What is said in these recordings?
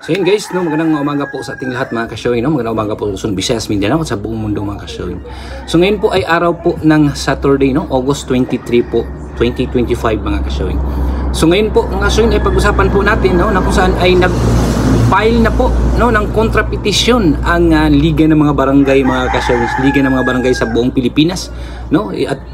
So yun guys, no, magandang umaga po sa ating lahat mga ka-showing, no? Magandang umaga po sa Luzon, Visayas, Mindanao at sa buong mundo mga ka-showing. So ngayon po ay araw po ng Saturday, no? August 23 po, 2025 mga ka-showing. So ngayon po mga ka-showing ay pag-usapan po natin, no, na kung saan ay nag-file na po, no, ng kontrapetisyon ang Liga ng mga Barangay mga ka-showing, Liga ng mga Barangay sa buong Pilipinas, no? At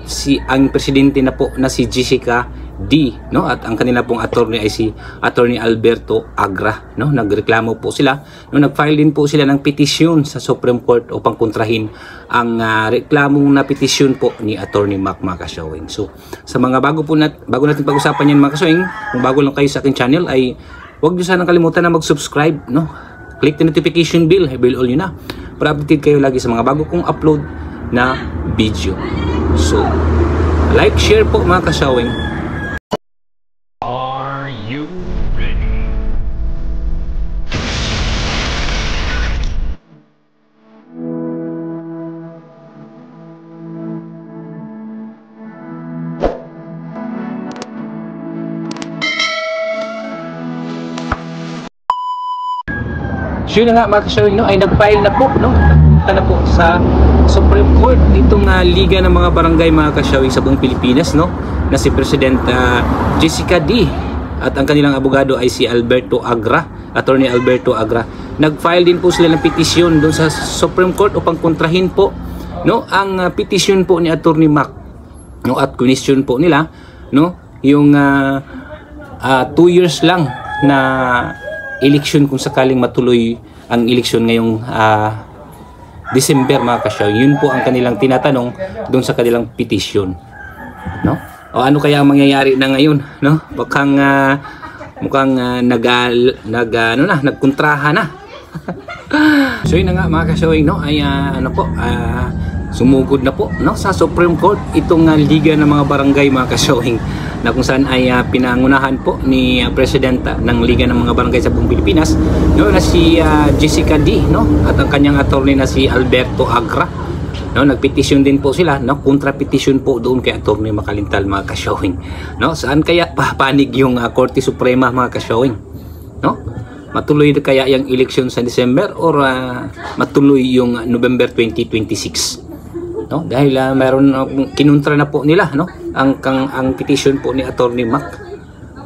ang presidente na po na si Jessica D, no, at ang kanila pong attorney ay si Attorney Alberto Agra, no. Nagreklamo po sila, no, nag-file din po sila ng petisyon sa Supreme Court upang kontrahin ang reklamong na petisyon po ni Attorney Mac mga ka-showing. So sa mga bago natin pag-usapan yan mga ka-showing, kung bago lang kayo sa aking channel ay huwag niyo sanang kalimutan na mag-subscribe, no. Click the notification bell, bell all yun na para updated kayo lagi sa mga bago kong upload na video. So like, share po mga ka-showing. Are you ready? So yun nga mga ka-showing, no, ay nag-file na po, no, nagpunta na po sa Supreme Court itong Liga ng mga Barangay mga ka-showing sa buong Pilipinas, no, na si President Jessica D at ang kanilang abogado ay si Alberto Agra, Attorney Alberto Agra. Nag-file din po sila ng petisyon doon sa Supreme Court upang kontrahin po, no, ang petisyon po ni Attorney Mac, no, at question po nila, no, yung 2 years lang na election kung sakaling matuloy ang election ngayong December mga ka-showing. Yun po ang kanilang tinatanong doon sa kanilang petisyon, no? O ano kaya ang mangyayari na ngayon, no? Mukhang nagkontraha na. So yun na nga mga ka-showing, no, ay sumugod na po, no, sa Supreme Court itong Liga ng mga Barangay mga ka-showing, na kung saan ay pinangunahan po ni Presidenta ng Liga ng mga Barangay sa buong Pilipinas, no, na si Jessica D, no, at ang kanyang attorney na si Alberto Agra, no. Nagpetisyon din po sila, no, kontrapetisyon po doon kay Attorney Macalintal mga ka-showing, no. Saan kaya papanig yung Korte Suprema mga ka-showing, no? Matuloy kaya yung election sa December or matuloy yung November 2026, no? Dahil mayroon kinontra na po nila, no, ang petition po ni Attorney Mac,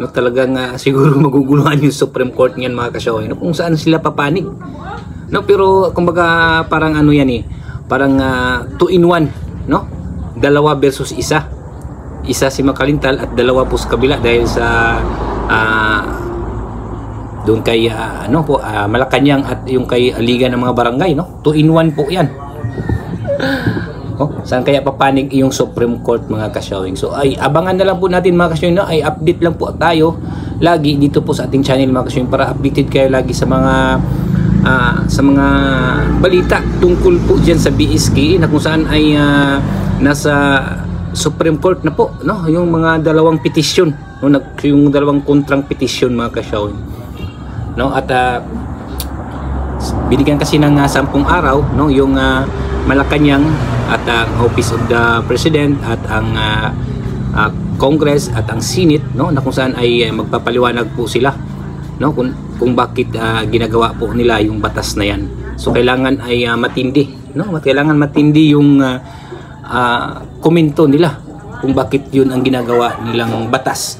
no. Talagang siguro maguguluhan yung Supreme Court niyan mga ka-showing, no, kung saan sila papanig, no. Pero kumbaga parang ano yan parang 2 in 1, no, dalawa versus isa si Macalintal at dalawa po sa kabila dahil sa doon kay Malacanang at yung kay Liga ng mga Barangay, no. 2 in 1 po yan. Oh, saan kaya papanig yung Supreme Court mga ka-showing? So ay abangan na lang po natin mga ka-showing, no? Ay update lang po tayo lagi dito po sa ating channel mga ka-showing para updated kayo lagi sa mga balita tungkol po diyan sa BSK, na kung saan ay nasa Supreme Court na po, no, yung mga dalawang petisyon, no, yung dalawang kontrang petisyon mga ka-showing, no. At binigyan kasi ng 10 araw, no, yung Malacanang at ang Office of the President at ang Congress at ang Senate, no, na kung saan ay magpapaliwanag po sila, no, kung bakit ginagawa po nila yung batas na yan. So kailangan ay matindi, no, kailangan matindi yung komento nila kung bakit yun ang ginagawa nilang batas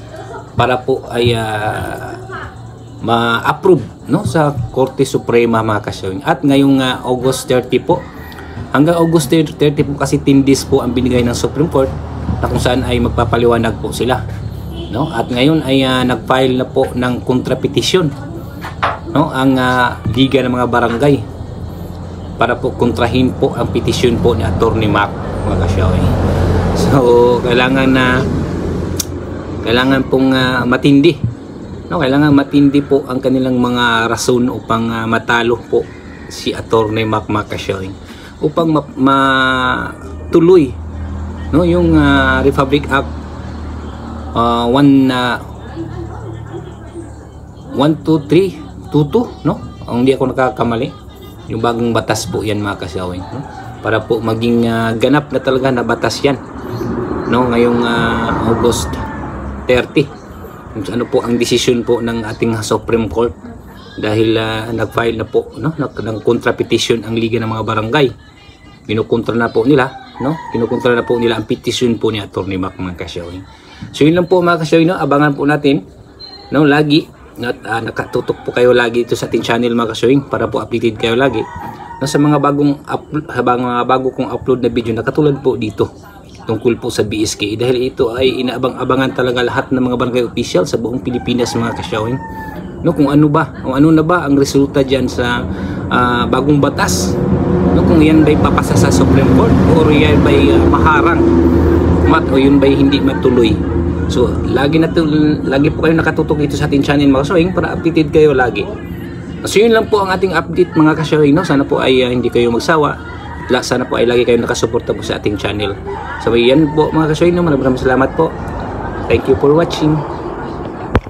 para po ay ma-approve, no, sa Korte Suprema mga ka-showing. At ngayong August 30 po, hanggang August 30 po kasi 10 days po ang binigay ng Supreme Court na kung saan ay magpapaliwanag po sila, no. At ngayon ay nag-file na po ng kontrapetisyon, no, ang Liga ng mga Barangay para po kontrahin po ang petisyon po ni Attorney Mac mga ka-showing. So kailangan pong matindi, no, kailangan matindi po ang kanilang mga rason upang matalo po si Attorney Mac mga ka-showing, upang matuloy, no, yung Republic Act 12322, no, ang hindi ako nakakamali, yung bagong batas po yan mga ka-showing, no, para po maging ganap na talaga na batas yan, no, ngayong August 30, ano po ang desisyon po ng ating Supreme Court, dahil nag-file na po, no, ng kontra petition ang Liga ng mga Barangay. Kinukontra na po nila, no? Kinukontra na po nila ang petition po ni Atty. Mac, mga kasyawin. So yun lang po mga kasyawin, no? Abangan po natin, no, lagi at nakatutok po kayo lagi ito sa ating channel mga kasyawin para po updated kayo lagi, no, sa mga bago kong upload na video na katulad po dito tungkol po sa BSK, dahil ito ay inaabang-abangan talaga lahat ng mga barangay official sa buong Pilipinas mga kasyawin, no, kung ano na ba ang resulta diyan sa bagong batas, no, kung yan ba'y papasa sa Supreme Court o yan ba'y maharang o yun ba'y hindi matuloy. So lagi po kayo nakatutok dito sa ating channel mga kasyawin para updated kayo lagi. So yun lang po ang ating update mga kasyawin, no? Sana po ay hindi kayo magsawa. Sana po ay lagi kayo nakasuporta po sa ating channel. So yan po mga kasyawin, no? Maraming salamat po. Thank you for watching.